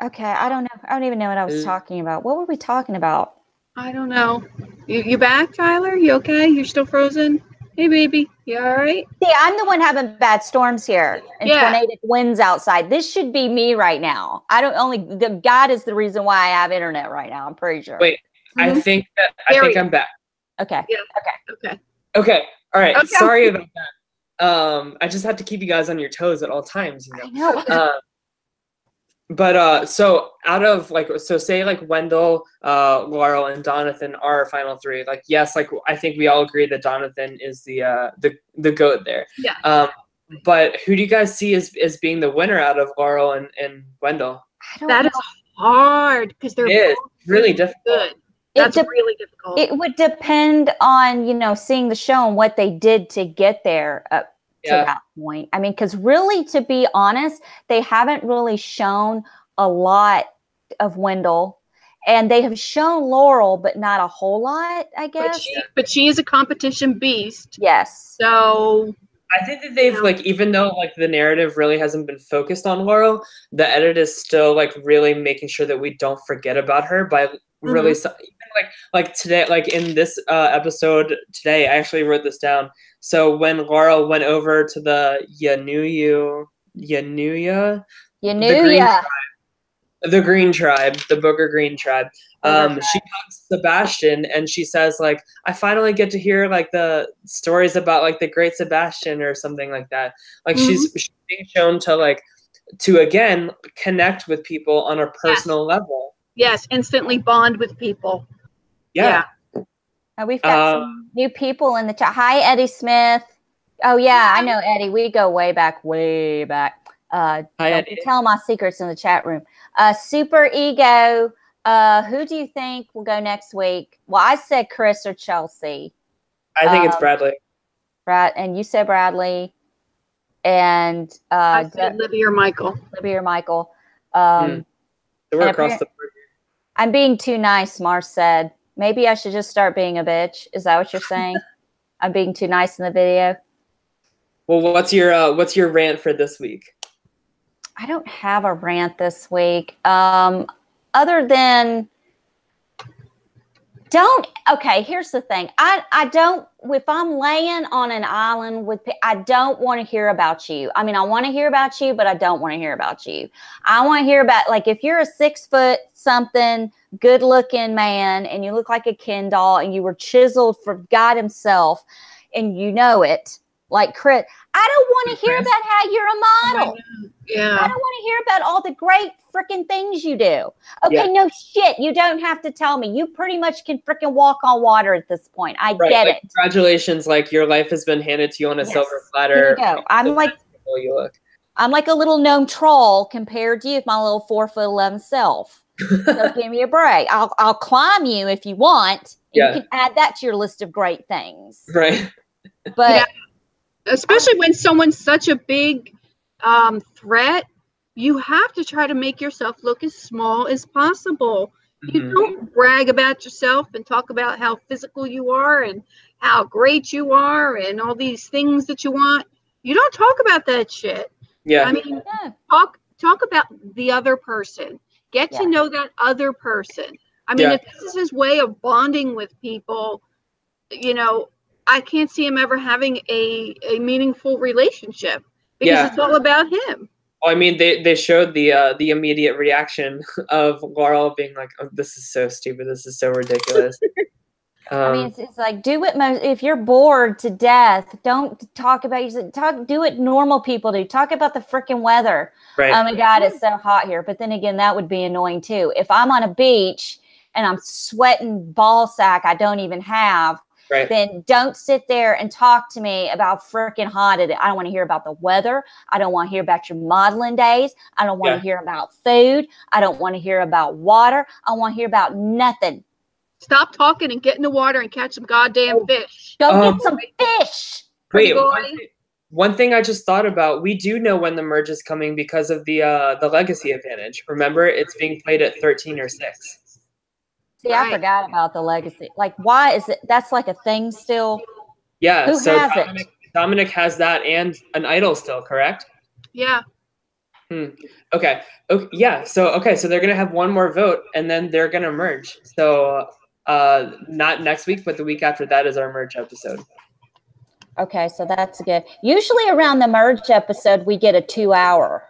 Okay, I don't know. I don't even know what I was talking about. What were we talking about? I don't know. You back, Tyler? You okay? You're still frozen? Hey, baby. You all right? See, I'm the one having bad storms here and tornadic winds outside. This should be me right now. God is the reason why I have internet right now. I'm pretty sure. Wait, I think I'm back. Okay. Yeah. Okay. All right. Okay. Sorry about that. I just have to keep you guys on your toes at all times. I know. But so say like Wendell, Laurel, and Jonathan are final 3. Like yes, like I think we all agree that Jonathan is the GOAT there. Yeah. But who do you guys see as being the winner out of Laurel and Wendell? That is hard because they're both really difficult. Good. That's really difficult. It would depend on seeing the show and what they did to get there to that point. I mean, because really, to be honest, they haven't really shown a lot of Wendell, and they have shown Laurel, but not a whole lot, I guess. But she is a competition beast. Yes. So I think that they've even though the narrative really hasn't been focused on Laurel, the edit is still really making sure that we don't forget about her by really even today, in this episode today, I actually wrote this down. So when Laurel went over to the Yanuya, the Green Tribe, the Booger Green Tribe, she hugs Sebastian and she says I finally get to hear the stories about the great Sebastian or something like that. She's being shown to again connect with people on a personal level. Yes, instantly bond with people. Yeah. We've got some new people in the chat. Hi, Eddie Smith. Oh, yeah, I know Eddie. We go way back. Hi, Eddie. Tell my secrets in the chat room. Super Ego. Who do you think will go next week? Well, I said Chris or Chelsea. I think it's Bradley. And you said Bradley. And I said Libby or Michael. So we're across the board. I'm being too nice, Mars said. Maybe I should just start being a bitch. Is that what you're saying? I'm being too nice in the video. Well, what's your rant for this week? I don't have a rant this week. Other than Okay, here's the thing. I don't, if I'm laying on an island with, I don't want to hear about you. I mean, I want to hear about you, but I don't want to hear about you. I want to hear about, like, if you're a 6 foot something good looking man and you look like a Ken doll and you were chiseled for God himself and you know it, like Chris, I don't want to hear about how you're a model. Yeah. I don't want to hear about all the great freaking things you do. Okay, Yeah. no shit. You don't have to tell me. You pretty much can freaking walk on water at this point. I get like, it. Congratulations. Like, your life has been handed to you on a silver platter. Here you go. I'm like a little gnome troll compared to you with my little 4'11" self. So give me a break. I'll climb you if you want. You can add that to your list of great things. Right. But especially when someone's such a big threat, you have to try to make yourself look as small as possible. You don't brag about yourself and talk about how physical you are and how great you are and all these things that you want. You don't talk about that shit. Yeah. I mean, talk about the other person. Get to know that other person. I mean, if this is his way of bonding with people, you know, I can't see him ever having a meaningful relationship because it's all about him. I mean, they showed the immediate reaction of Laurel being like, "Oh, this is so stupid. This is so ridiculous." I mean, it's like, do it. If you're bored to death, don't talk about do what normal people do. Talk about the freaking weather. Right. Oh my God, it's so hot here. But then again, that would be annoying too. If I'm on a beach and I'm sweating ball sack I don't even have, then don't sit there and talk to me about freaking hot. I don't want to hear about the weather. I don't want to hear about your modeling days. I don't want to hear about food. I don't want to hear about water. I want to hear about nothing. Stop talking and get in the water and catch some goddamn fish. Go get some fish. Wait, one thing I just thought about, we do know when the merge is coming because of the legacy advantage. Remember, it's being played at 13 or 6. See, I forgot about the legacy. Like, why is it? That's like a thing still? Yeah. Who has it? Dominic has that and an idol still, correct? Yeah. Okay. Yeah. So they're gonna have one more vote and then they're gonna merge. So not next week, but the week after that is our merge episode. Okay, so that's good. Usually around the merge episode, we get a 2-hour.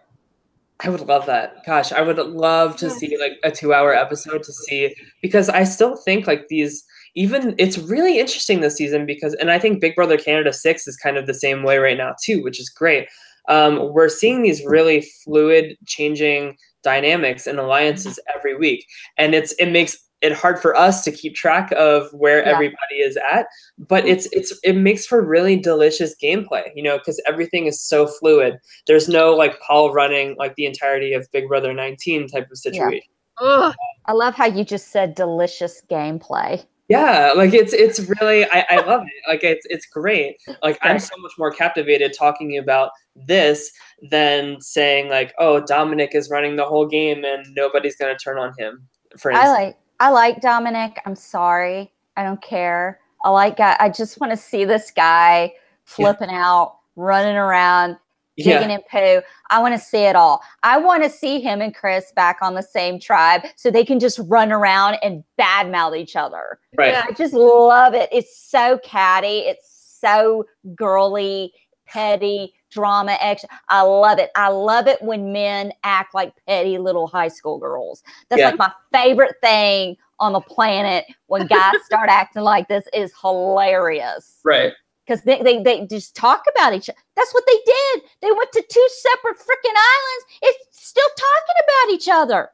I would love that. Gosh, I would love to see like a 2-hour episode to see, because I still think like it's really interesting this season and I think Big Brother Canada 6 is kind of the same way right now too, which is great. We're seeing these really fluid changing dynamics and alliances every week. And it makes it hard for us to keep track of where everybody is at, but it makes for really delicious gameplay, you know, because everything is so fluid. There's no like Paul running like the entirety of Big Brother 19 type of situation. I love how you just said delicious gameplay. Yeah, like it's really I love it. Like it's great. Like I'm so much more captivated talking about this than saying like, oh, Dominic is running the whole game and nobody's gonna turn on him. For instance. I like Dominic. I'm sorry. I don't care. I just want to see this guy flipping out, running around, digging in poo. I want to see it all. I want to see him and Chris back on the same tribe so they can just run around and badmouth each other. Right. I just love it. It's so catty. It's so girly, petty, drama action. I love it. I love it when men act like petty little high school girls. That's like my favorite thing on the planet. When guys start acting like this, is hilarious. Right. Because they just talk about each other. That's what they did. They went to 2 separate freaking islands. It's still talking about each other.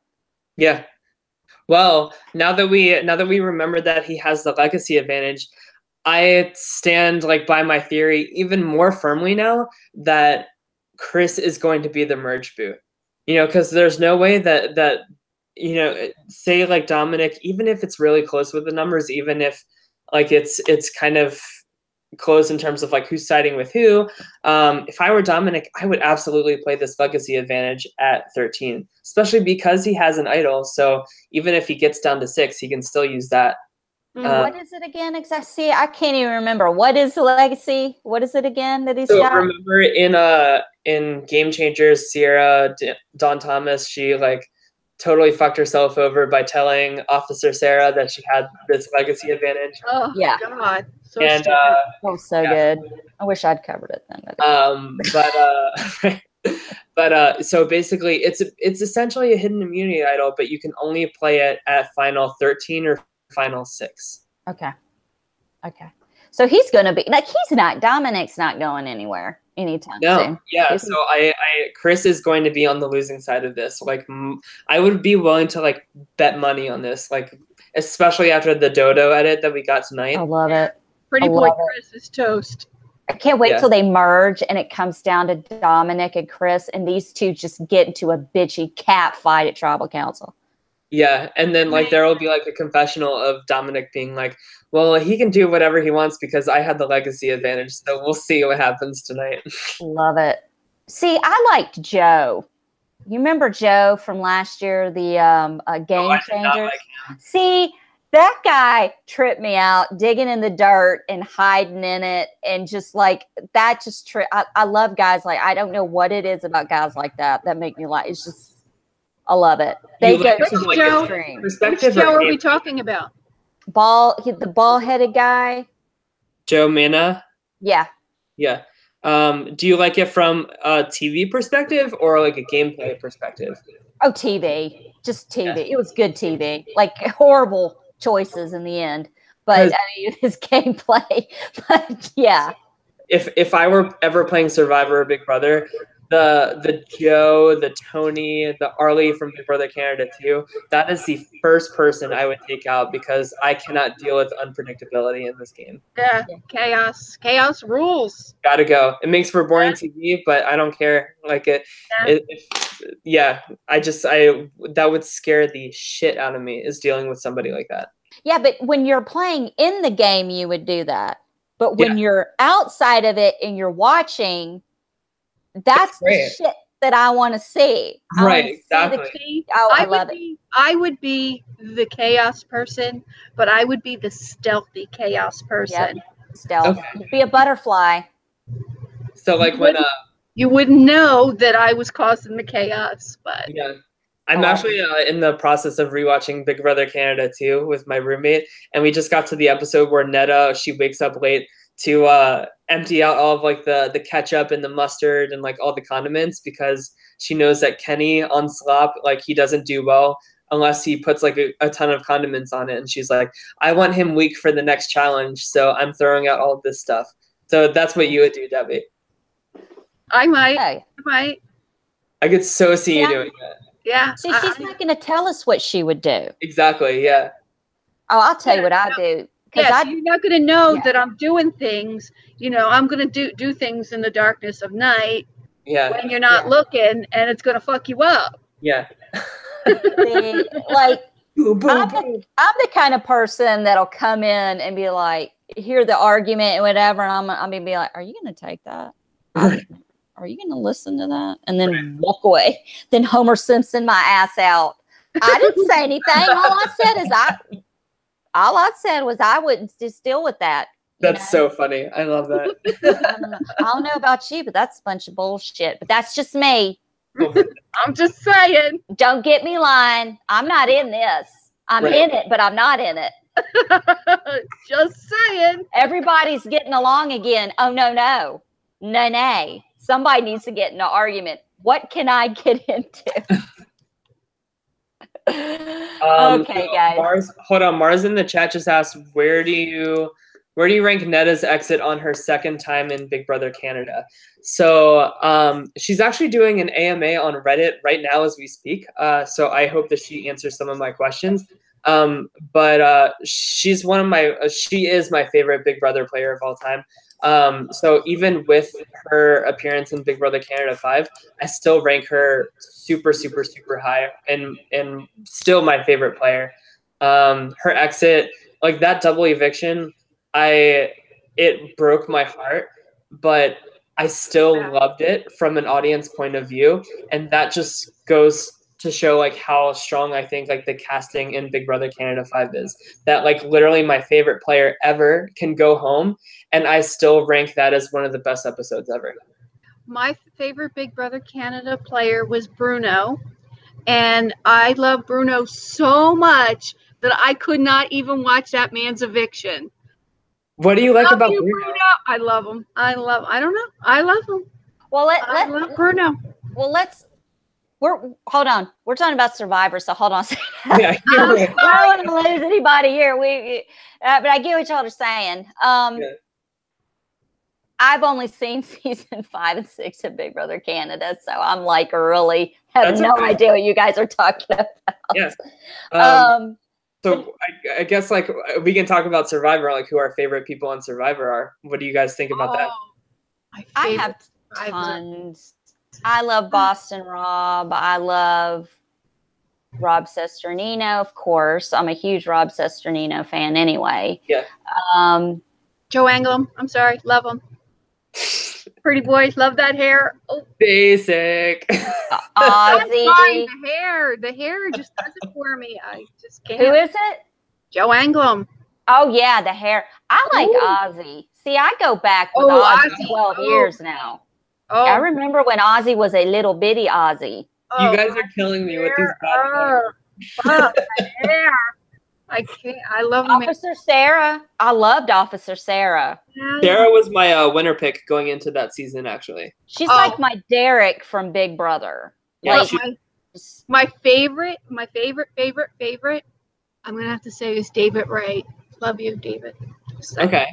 Yeah. Well, now that we remember that he has the legacy advantage, I stand like by my theory even more firmly now that Chris is going to be the merge boot. You know, because there's no way that you know, say like Dominic, even if it's really close with the numbers, even if like it's kind of close in terms of like who's siding with who. If I were Dominic, I would absolutely play this legacy advantage at 13, especially because he has an idol. So even if he gets down to 6, he can still use that. What is it again? Exactly. See, I can't even remember. What is the legacy? What is it again that he's got? Remember in Game Changers, Sierra Dawn Thomas, she like totally fucked herself over by telling Officer Sarah that she had this legacy advantage. Oh, Yeah. God. So And stupid. That was so Yeah. good. I wish I'd covered it then. So basically it's essentially a hidden immunity idol, but you can only play it at final 13 or final 6. Okay. So he's going to be like, Dominic's not going anywhere anytime soon. Yeah. So Chris is going to be on the losing side of this. Like, I would be willing to like bet money on this, like, especially after the Dodo edit that we got tonight. I love it. Pretty boy Chris is toast. I can't wait till they merge and it comes down to Dominic and Chris, and these two just get into a bitchy cat fight at Tribal Council. Yeah, and then like there will be like a confessional of Dominic being like, well, he can do whatever he wants because I had the legacy advantage, so we'll see what happens tonight. Love it. See, I liked Joe. You remember Joe from last year, the Game Changers? See, that guy tripped me out, digging in the dirt and hiding in it, and just like that. Just I love guys like, I don't know what it is about guys like that make me like. It's just, I love it. They go to the extreme. Which Joe are we talking about? The ball-headed guy. Joe Mina. Yeah. Yeah. Do you like it from a TV perspective or like a gameplay perspective? Oh, TV. Just TV. Yeah. It was good TV. Like horrible choices in the end, but I mean, his gameplay. But yeah. If I were ever playing Survivor or Big Brother, the Joe, the Tony, the Arlie from Big Brother Canada 2, that is the first person I would take out because I cannot deal with unpredictability in this game. Yeah, chaos. Chaos rules. Gotta go. It makes for boring TV, but I don't care. Like that would scare the shit out of me, is dealing with somebody like that. Yeah, but when you're playing in the game, you would do that. But when you're outside of it and you're watching, that's the shit that I want to see. Right, exactly. I love it. I would be the chaos person, but I would be the stealthy chaos person. Yep. Stealth. Okay. Be a butterfly. So like when you wouldn't know that I was causing the chaos, but yeah. I'm actually in the process of rewatching Big Brother Canada 2 with my roommate, and we just got to the episode where Netta, she wakes up late to empty out all of like the ketchup and the mustard and like all the condiments because she knows that Kenny on Slop, like he doesn't do well unless he puts like a ton of condiments on it. And she's like, I want him weak for the next challenge, so I'm throwing out all of this stuff. So that's what you would do, Debbie. I might. I could so see you doing that. Yeah. See, she's not going to tell us what she would do. Exactly, yeah. Oh, I'll tell you what I do. Yeah, you're not going to know that I'm doing things. You know, I'm going to do things in the darkness of night when you're not looking, and it's going to fuck you up. Yeah. Like, I'm the kind of person that'll come in and be like, hear the argument and whatever, and I'm going to be like, are you going to take that? Are you going to listen to that? And then walk away. Then Homer Simpson my ass out. I didn't say anything. All I said was I wouldn't just deal with that. That's so funny. I love that. I don't know about you, but that's a bunch of bullshit. But that's just me. I'm just saying. Don't get me lying. I'm not in this. I'm in it, but I'm not in it. Just saying. Everybody's getting along again. Oh, no. Nay. Somebody needs to get in an argument. What can I get into? Okay, guys. Mars in the chat just asked, where do you rank Netta's exit on her second time in Big Brother Canada? So she's actually doing an AMA on Reddit right now as we speak. So I hope that she answers some of my questions. But she is my favorite Big Brother player of all time. So even with her appearance in Big Brother Canada 5, I still rank her super, super, super high and still my favorite player. Her exit, like that double eviction, it broke my heart, but I still loved it from an audience point of view. And that just goes to show like how strong I think like the casting in Big Brother Canada 5 is. That like literally my favorite player ever can go home, and I still rank that as one of the best episodes ever. My favorite Big Brother Canada player was Bruno, And I love Bruno so much that I could not even watch that man's eviction. What do you like about you, Bruno? I love him. I don't know. I love him. Well, I love Bruno. Well, hold on. We're talking about Survivor, so hold on a second. Yeah, I don't want to lose anybody here. But I get what y'all are saying. I've only seen season 5 and 6 of Big Brother Canada, so I'm like really have no idea what you guys are talking about. Yeah. So I guess like we can talk about Survivor, like who our favorite people on Survivor are. What do you guys think about that? I have tons. I love Boston Rob. I love Rob Sesternino, of course. I'm a huge Rob Sesternino fan anyway. Yeah. Joe Anglem. I'm sorry. Love him. Pretty boys. Love that hair. Oh. Basic. Ozzy. The hair just does it for me. I just can't. Who is it? Joe Anglem. Oh, yeah, the hair. I like Ozzy. See, I go back with Ozzy 12 years now. Oh. I remember when Ozzy was a little bitty Ozzy. You guys are killing me with these bad hair. I can't. I love Officer Sarah. I loved Officer Sarah. Sarah was my winner pick going into that season, actually. She's like my Derek from Big Brother. Yeah, like my favorite. I'm gonna have to say is David Ray. Love you, David. Okay,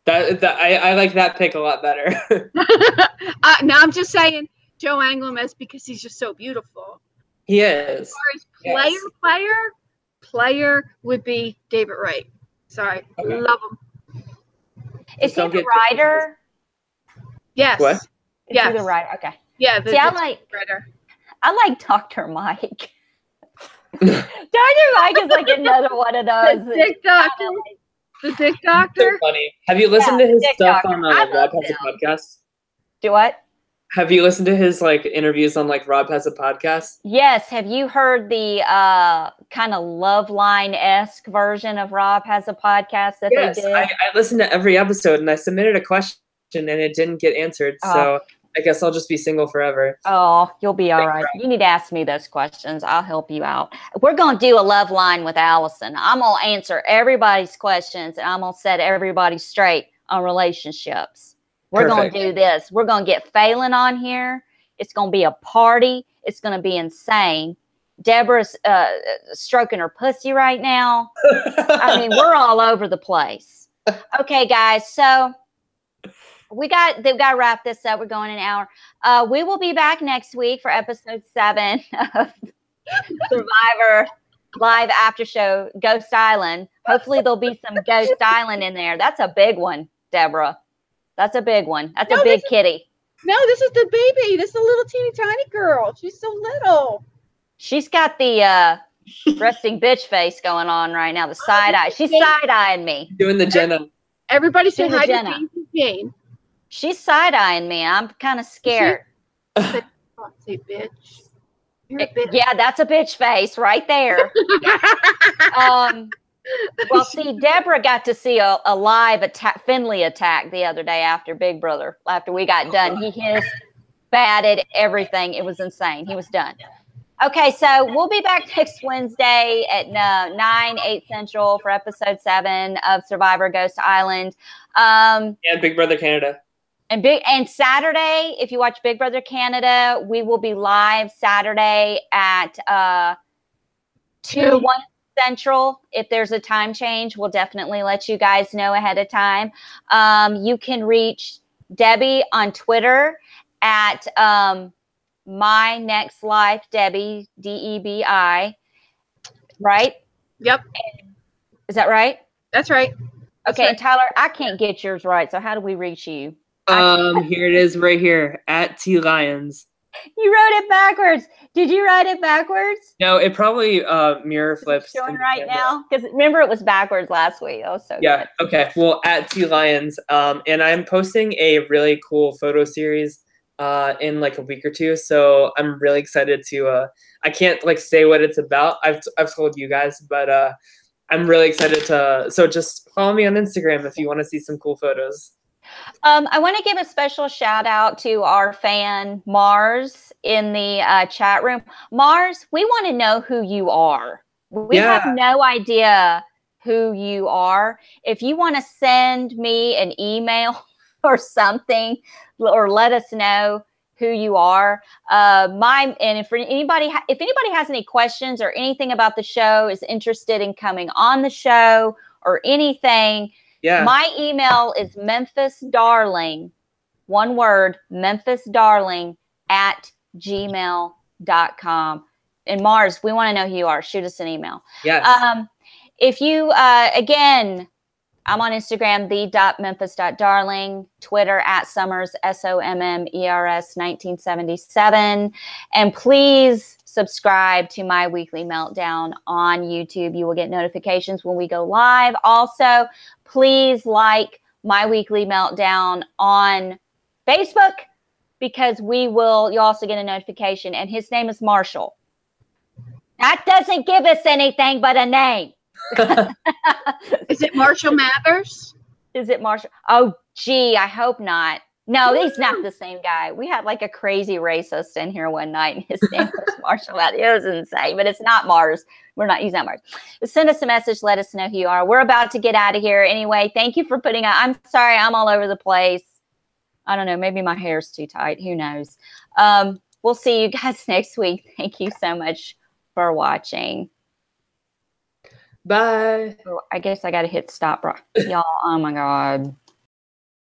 I like that pick a lot better. Now I'm just saying Joe Anglem is because he's just so beautiful. He is. As far as player would be David Ray. Sorry, love him. Is he the writer? Yes. What? Is he the writer? Okay. Yeah. I like Dr. Mike. Dr. Mike is like another one of those. The dick doctor. The dick doctor. So funny. Have you listened to his stuff on Rob Has a Podcast? Do what? Have you listened to his like interviews on like Rob Has a Podcast? Yes. Have you heard the kind of Love Line-esque version of Rob Has a Podcast that they did? I listened to every episode and I submitted a question and it didn't get answered. So I guess I'll just be single forever. Oh, you'll be all right. You need to ask me those questions. I'll help you out. We're going to do a love line with Allison. I'm going to answer everybody's questions and I'm going to set everybody straight on relationships. We're going to do this. We're going to get Phelan on here. It's going to be a party. It's going to be insane. Deborah's stroking her pussy right now. I mean, we're all over the place. Okay, guys. So they've got to wrap this up. We're going an hour. We will be back next week for episode 7 of Survivor Live After Show Ghost Island. Hopefully there'll be some Ghost Island in there. That's a big one, Deborah. That's a big one. That's a big kitty. No, this is the baby. This is a little teeny tiny girl. She's so little. She's got the resting bitch face going on right now. The side eye. She's side eyeing me. Doing the Jenna. Everybody say hi to Jane. She's side eyeing me. I'm kind of scared. Say bitch. You're a bitch. Yeah, that's a bitch face right there. Well, see, Deborah got to see a live Finley attack the other day after Big Brother. After we got done, he hissed, batted, everything. It was insane. He was done. Okay, so we'll be back next Wednesday at 9, 8 Central for episode 7 of Survivor Ghost Island. And Big Brother Canada. And Saturday, if you watch Big Brother Canada, we will be live Saturday at 2, 1 Central. If there's a time change, we'll definitely let you guys know ahead of time. You can reach Debbie on Twitter at My Next Life Debbie, DEBI. Right? Yep. Is that right? That's right. Okay, and Tyler, I can't get yours right. So how do we reach you? Here it is right here at T Lions. You wrote it backwards. Did you write it backwards? No, it probably mirror flips. It's showing right now? Because remember, it was backwards last week. That was so good. Okay. Well, at T Lions, and I'm posting a really cool photo series in like a week or two. So I'm really excited to. I can't like say what it's about. I've told you guys, but I'm really excited to. So just follow me on Instagram if you want to see some cool photos. I want to give a special shout out to our fan Mars in the chat room. Mars, we want to know who you are. We have no idea who you are. If you want to send me an email or something, or let us know who you are. And if anybody has any questions or anything about the show, is interested in coming on the show or anything. Yeah. My email is memphisdarling, one word, memphisdarling @gmail.com. And Mars, we want to know who you are. Shoot us an email. Yes. If you, again, I'm on Instagram, the.memphis.darling, Twitter @Summers, SOMMERS 1977. And please subscribe to My Weekly Meltdown on YouTube. You will get notifications when we go live. Also, please like My Weekly Meltdown on Facebook, because you'll also get a notification. And his name is Marshall. That doesn't give us anything but a name. Is it Marshall Mathers? Is it Marshall? Oh, gee, I hope not. No, he's not the same guy. We had like a crazy racist in here one night, and his name was Marshall Mathers. It was insane, but it's not Mars. He's not Mars. But send us a message. Let us know who you are. We're about to get out of here. Anyway, thank you for putting up. I'm sorry, I'm all over the place. I don't know. Maybe my hair's too tight. Who knows? We'll see you guys next week. Thank you so much for watching. Bye. I guess I got to hit stop, bro. Y'all, oh my God.